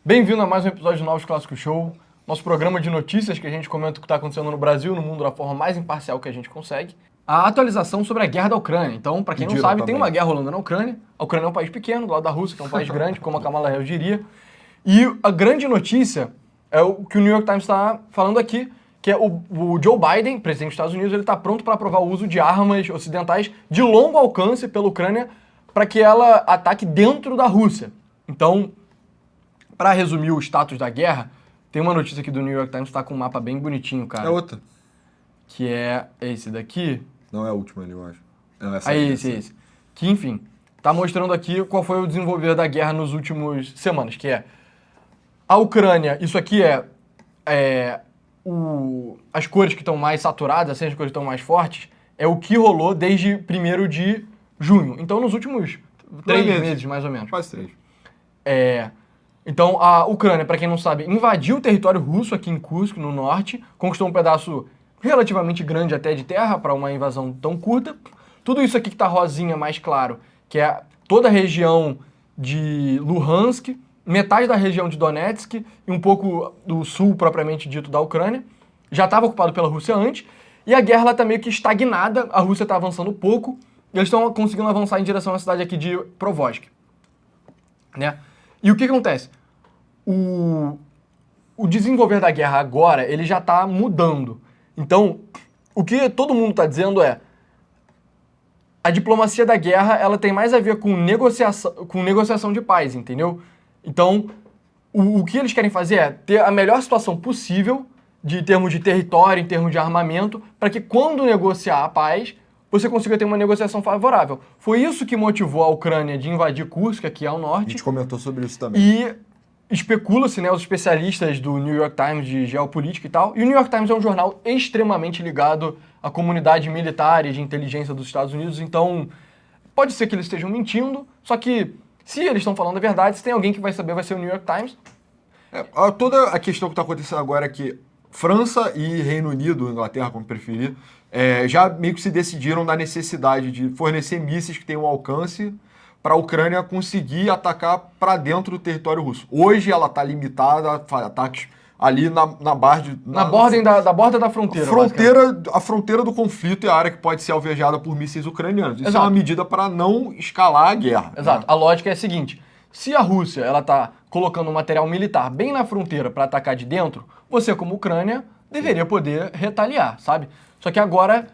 Bem-vindo a mais um episódio do Novos Clássicos Show, nosso programa de notícias que a gente comenta o que está acontecendo no Brasil e no mundo da forma mais imparcial que a gente consegue. A atualização sobre a guerra da Ucrânia. Então, para quem não sabe, tem uma guerra rolando na Ucrânia. A Ucrânia é um país pequeno, do lado da Rússia, que é um país grande, como a Kamala Harris diria. E a grande notícia é o que o New York Times está falando aqui, que é o Joe Biden, presidente dos Estados Unidos, ele está pronto para aprovar o uso de armas ocidentais de longo alcance pela Ucrânia para que ela ataque dentro da Rússia. Então, para resumir o status da guerra, tem uma notícia aqui do New York Times que está com um mapa bem bonitinho, cara. É outra. Que é esse daqui. Não é a última ali, eu acho. Não, essa aí, esse. Que, enfim, tá mostrando aqui qual foi o desenvolver da guerra nos últimos semanas, que é a Ucrânia, isso aqui as cores que estão mais saturadas, assim, as cores que estão mais fortes, é o que rolou desde 1º de junho. Então, nos últimos 3 meses, mais ou menos. Quase 3. Então, a Ucrânia, para quem não sabe, invadiu o território russo aqui em Kursk, no norte, conquistou um pedaço relativamente grande até de terra para uma invasão tão curta. Tudo isso aqui que tá rosinha mais claro, que é toda a região de Luhansk, metade da região de Donetsk e um pouco do sul propriamente dito da Ucrânia. Já estava ocupado pela Rússia antes, e a guerra está meio que estagnada, a Rússia está avançando pouco, e eles estão conseguindo avançar em direção à cidade aqui de Provosk. Né? E o que acontece? O desenvolver da guerra agora, ele já está mudando. Então, o que todo mundo está dizendo é a diplomacia da guerra, ela tem mais a ver com negociação de paz, entendeu? Então, o que eles querem fazer é ter a melhor situação possível em termos de território, em termos de armamento, para que quando negociar a paz, você consiga ter uma negociação favorável. Foi isso que motivou a Ucrânia de invadir Kursk, aqui ao norte. A gente comentou sobre isso também. E especula-se, né, os especialistas do New York Times de geopolítica e tal, e o New York Times é um jornal extremamente ligado à comunidade militar e de inteligência dos Estados Unidos, então pode ser que eles estejam mentindo, só que se eles estão falando a verdade, se tem alguém que vai saber, vai ser o New York Times. Toda a questão que está acontecendo agora é que França e Reino Unido, Inglaterra, como preferir, já meio que se decidiram na necessidade de fornecer mísseis que tenham alcance para a Ucrânia conseguir atacar para dentro do território russo. Hoje ela está limitada a ataques ali na borda da fronteira. A fronteira do conflito é a área que pode ser alvejada por mísseis ucranianos. Isso Exato. é uma medida para não escalar a guerra. Exato. Né? A lógica é a seguinte: se a Rússia ela está colocando um material militar bem na fronteira para atacar de dentro, você, como Ucrânia, deveria poder retaliar, sabe? Só que agora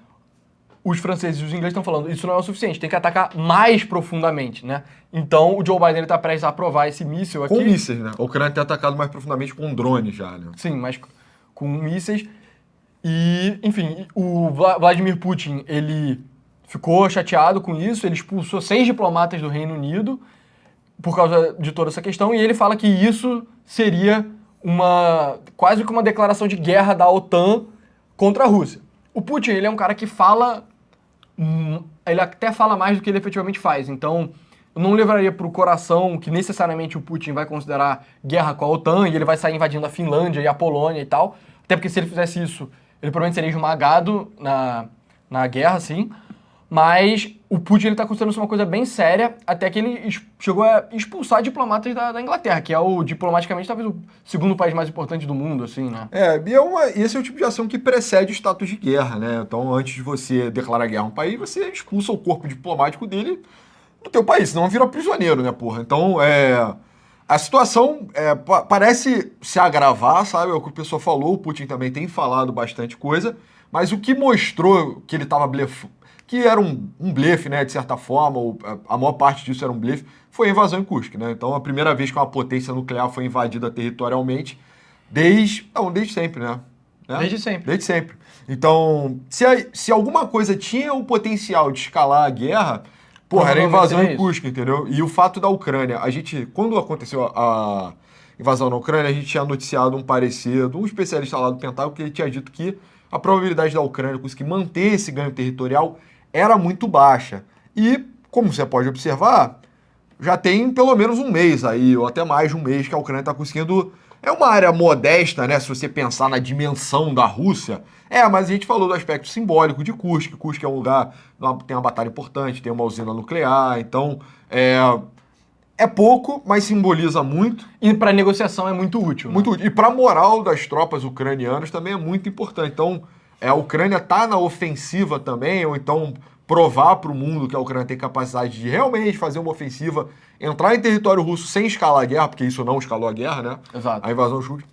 os franceses e os ingleses estão falando, isso não é o suficiente, tem que atacar mais profundamente, né? Então o Joe Biden está prestes a aprovar esse míssil aqui. Com mísseis, né? A Ucrânia tem atacado mais profundamente com drones já, né? Sim, mas com mísseis. E, enfim, o Vladimir Putin, ele ficou chateado com isso, ele expulsou 6 diplomatas do Reino Unido por causa de toda essa questão, e ele fala que isso seria quase que uma declaração de guerra da OTAN contra a Rússia. O Putin, ele é um cara que ele até fala mais do que ele efetivamente faz, então eu não levaria pro coração que necessariamente o Putin vai considerar guerra com a OTAN e ele vai sair invadindo a Finlândia e a Polônia e tal, até porque se ele fizesse isso, ele provavelmente seria esmagado na guerra, sim, mas o Putin ele tá considerando isso uma coisa bem séria, até que ele chegou a expulsar diplomatas da Inglaterra, que é diplomaticamente talvez o segundo país mais importante do mundo, assim, né? Esse é o tipo de ação que precede o status de guerra, né? Então, antes de você declarar guerra a um país, você expulsa o corpo diplomático dele do teu país, senão vira prisioneiro, né, porra? Então, a situação parece se agravar, sabe? É o que o pessoal falou, o Putin também tem falado bastante coisa, mas o que mostrou que ele estava que era um blefe, né, de certa forma, ou a maior parte disso era um blefe, foi a invasão em Kursk, né? Então, a primeira vez que uma potência nuclear foi invadida territorialmente, desde sempre, né? Desde sempre. Desde sempre. Então, se alguma coisa tinha o potencial de escalar a guerra, era a invasão em Kursk, entendeu? E o fato da Ucrânia, quando aconteceu a invasão na Ucrânia, a gente tinha noticiado um parecer de um especialista lá do Pentágono que ele tinha dito que a probabilidade da Ucrânia conseguir manter esse ganho territorial era muito baixa. E, como você pode observar, já tem pelo menos um mês aí, ou até mais de um mês, que a Ucrânia está conseguindo. É uma área modesta, né? Se você pensar na dimensão da Rússia. Mas a gente falou do aspecto simbólico de Kursk. Kursk é um lugar, tem uma batalha importante, tem uma usina nuclear, então É pouco, mas simboliza muito. E para negociação é muito útil. Muito útil. E para a moral das tropas ucranianas também é muito importante. Então, a Ucrânia tá na ofensiva também, ou então provar para o mundo que a Ucrânia tem capacidade de realmente fazer uma ofensiva, entrar em território russo sem escalar a guerra, porque isso não escalou a guerra, né? Exato. A invasão russa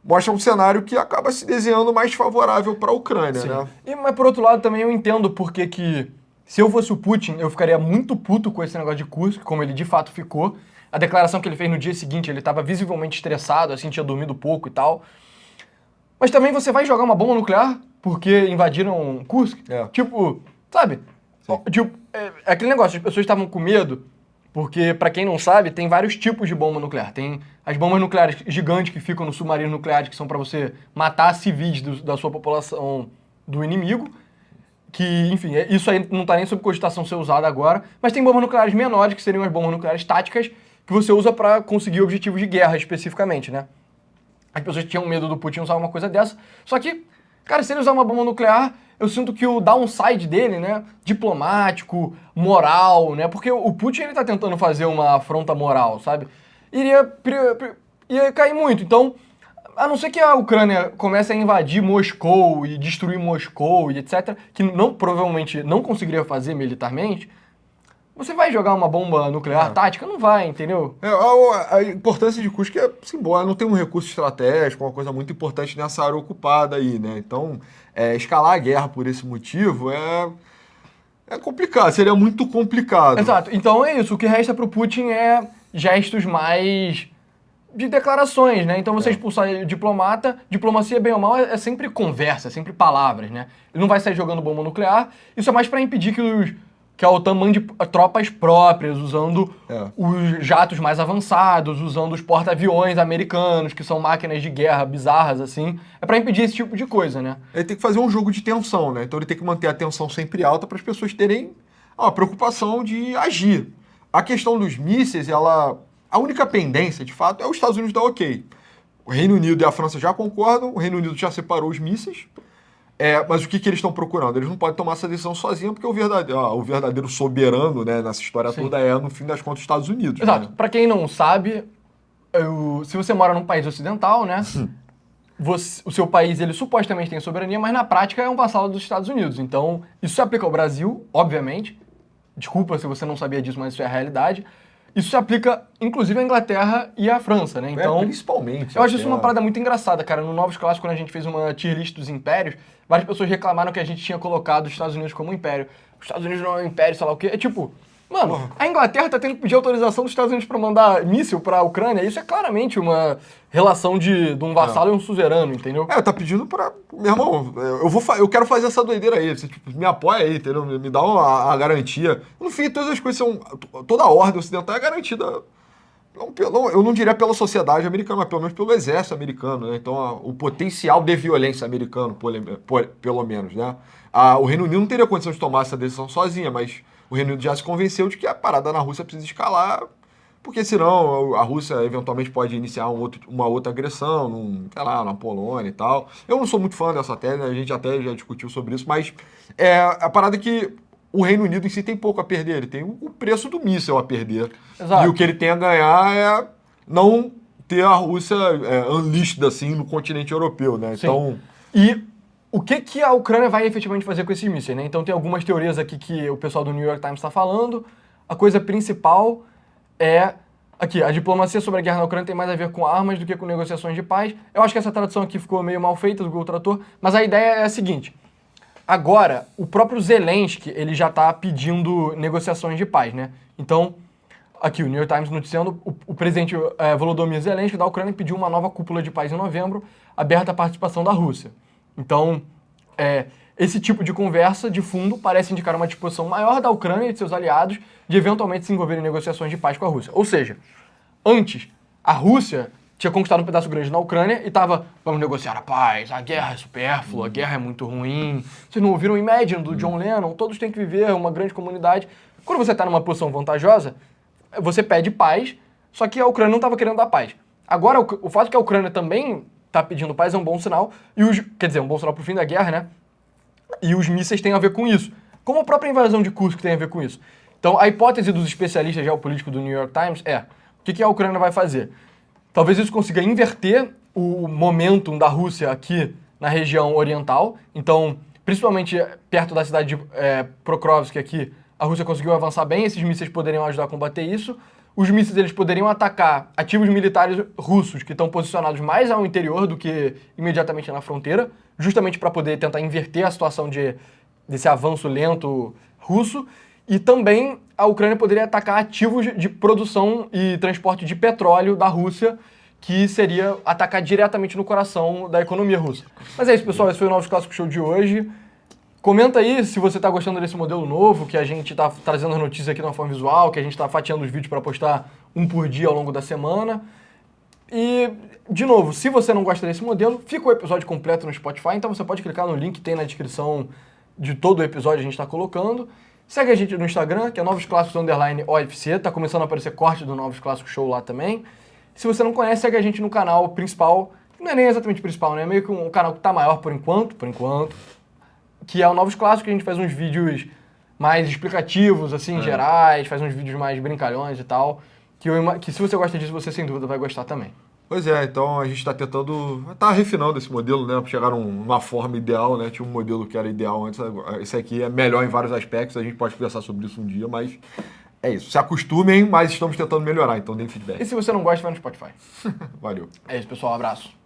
mostra um cenário que acaba se desenhando mais favorável para a Ucrânia, né? Mas por outro lado também eu entendo porque que se eu fosse o Putin, eu ficaria muito puto com esse negócio de Kursk, como ele de fato ficou. A declaração que ele fez no dia seguinte, ele estava visivelmente estressado, assim, tinha dormido pouco e tal. Mas também você vai jogar uma bomba nuclear porque invadiram Kursk? Tipo, sabe? Tipo, é aquele negócio, as pessoas estavam com medo, porque, pra quem não sabe, tem vários tipos de bomba nuclear. Tem as bombas nucleares gigantes que ficam nos submarinos nucleares, que são pra você matar civis da sua população do inimigo, que, enfim, isso aí não tá nem sob cogitação ser usado agora, mas tem bombas nucleares menores, que seriam as bombas nucleares táticas, que você usa pra conseguir objetivos de guerra, especificamente, né? As pessoas tinham medo do Putin usar uma coisa dessa, só que, cara, se ele usar uma bomba nuclear, eu sinto que o downside dele, né, diplomático, moral, né, porque o Putin, ele tá tentando fazer uma afronta moral, sabe? Ia cair muito, então, a não ser que a Ucrânia comece a invadir Moscou e destruir Moscou e etc., que provavelmente não conseguiria fazer militarmente, você vai jogar uma bomba nuclear tática? Não vai, entendeu? A importância de Kursk é simbólica, não tem um recurso estratégico, uma coisa muito importante nessa área ocupada aí, né? Então, escalar a guerra por esse motivo é complicado, seria muito complicado. Exato. Então é isso, o que resta pro Putin é gestos mais de declarações, né? Então você expulsar diplomata, diplomacia, bem ou mal, é sempre conversa, é sempre palavras, né? Ele não vai sair jogando bomba nuclear, isso é mais pra impedir que a OTAN mande tropas próprias, usando os jatos mais avançados, usando os porta-aviões americanos, que são máquinas de guerra bizarras, assim. É pra impedir esse tipo de coisa, né? Ele tem que fazer um jogo de tensão, né? Então ele tem que manter a tensão sempre alta para as pessoas terem a preocupação de agir. A questão dos mísseis, a única pendência, de fato, é os Estados Unidos dar ok. O Reino Unido e a França já concordam, o Reino Unido já separou os mísseis. Mas o que eles estão procurando? Eles não podem tomar essa decisão sozinhos, porque o verdadeiro soberano, né, nessa história toda no fim das contas, os Estados Unidos. Exato. Né? Pra quem não sabe, se você mora num país ocidental, né, o seu país, ele supostamente tem soberania, mas na prática é um vassalo dos Estados Unidos. Então, isso se aplica ao Brasil, obviamente. Desculpa se você não sabia disso, mas isso é a realidade. Isso se aplica, inclusive, à Inglaterra e à França, né? Então, principalmente. Eu acho isso uma parada muito engraçada, cara. No Novos Clássicos, quando a gente fez uma tier list dos impérios, várias pessoas reclamaram que a gente tinha colocado os Estados Unidos como império. Os Estados Unidos não é um império, sei lá o quê. É tipo, mano, a Inglaterra tá tendo que pedir autorização dos Estados Unidos pra mandar míssil pra Ucrânia. Isso é claramente uma relação de um vassalo e um suzerano, entendeu? Tá pedindo pra... Meu irmão, eu quero fazer essa doideira aí. Você me apoia aí, entendeu? Me dá a garantia. No fim, todas as coisas são... Toda a ordem ocidental é garantida... eu não diria pela sociedade americana, mas pelo menos pelo exército americano, né? Então, o potencial de violência americano, pelo menos, né? O Reino Unido não teria condição de tomar essa decisão sozinha, mas o Reino Unido já se convenceu de que a parada na Rússia precisa escalar, porque senão a Rússia eventualmente pode iniciar uma outra agressão, sei lá, na Polônia e tal. Eu não sou muito fã dessa tese, né? A gente até já discutiu sobre isso, mas a parada é que o Reino Unido em si tem pouco a perder, ele tem o preço do míssil a perder. Exato. E o que ele tem a ganhar é não ter a Rússia unleashed assim no continente europeu, né? Sim. Então... E o que a Ucrânia vai efetivamente fazer com esses mísseis, né? Então tem algumas teorias aqui que o pessoal do New York Times está falando. A coisa principal é... Aqui, a diplomacia sobre a guerra na Ucrânia tem mais a ver com armas do que com negociações de paz. Eu acho que essa tradução aqui ficou meio mal feita do Google Tradutor, mas a ideia é a seguinte. Agora, o próprio Zelensky, ele já está pedindo negociações de paz, né? Então, aqui, o New York Times noticiando, o presidente Volodymyr Zelensky da Ucrânia pediu uma nova cúpula de paz em novembro, aberta à participação da Rússia. Então, esse tipo de conversa, de fundo, parece indicar uma disposição maior da Ucrânia e de seus aliados de eventualmente se envolver em negociações de paz com a Rússia. Ou seja, antes, a Rússia tinha conquistado um pedaço grande na Ucrânia e estava, vamos negociar a paz, a guerra é supérflua, a guerra é muito ruim. Vocês não ouviram Imagine, do John Lennon? Todos têm que viver uma grande comunidade. Quando você está numa posição vantajosa, você pede paz, só que a Ucrânia não estava querendo dar paz. Agora, o fato que a Ucrânia também está pedindo paz é um bom sinal, quer dizer, um bom sinal para o fim da guerra, né? E os mísseis têm a ver com isso. Como a própria invasão de Kursk tem a ver com isso. Então, a hipótese dos especialistas geopolíticos do New York Times é: o que a Ucrânia vai fazer? Talvez isso consiga inverter o momentum da Rússia aqui na região oriental. Então, principalmente perto da cidade de Pokrovsk aqui, a Rússia conseguiu avançar bem, esses mísseis poderiam ajudar a combater isso. Os mísseis eles poderiam atacar ativos militares russos que estão posicionados mais ao interior do que imediatamente na fronteira, justamente para poder tentar inverter a situação desse avanço lento russo. E também a Ucrânia poderia atacar ativos de produção e transporte de petróleo da Rússia, que seria atacar diretamente no coração da economia russa. Mas é isso, pessoal. Esse foi o Novos Clássicos Show de hoje. Comenta aí se você está gostando desse modelo novo, que a gente está trazendo as notícias aqui de uma forma visual, que a gente está fatiando os vídeos para postar um por dia ao longo da semana. E, de novo, se você não gosta desse modelo, fica o episódio completo no Spotify, então você pode clicar no link que tem na descrição de todo o episódio que a gente está colocando. Segue a gente no Instagram, que é Novos Clássicos _OFC, tá começando a aparecer corte do Novos Clássicos Show lá também. Se você não conhece, segue a gente no canal principal, não é nem exatamente principal, né? É meio que um canal que tá maior por enquanto, que é o Novos Clássicos, que a gente faz uns vídeos mais explicativos, assim, gerais, faz uns vídeos mais brincalhões e tal, que se você gosta disso, você sem dúvida vai gostar também. Pois é, então a gente está tentando, tá refinando esse modelo, né, para chegar numa forma ideal, né, tinha um modelo que era ideal antes, esse aqui é melhor em vários aspectos, a gente pode conversar sobre isso um dia, mas é isso, se acostumem, mas estamos tentando melhorar, então deem feedback. E se você não gosta, vai no Spotify. Valeu. É isso, pessoal, abraço.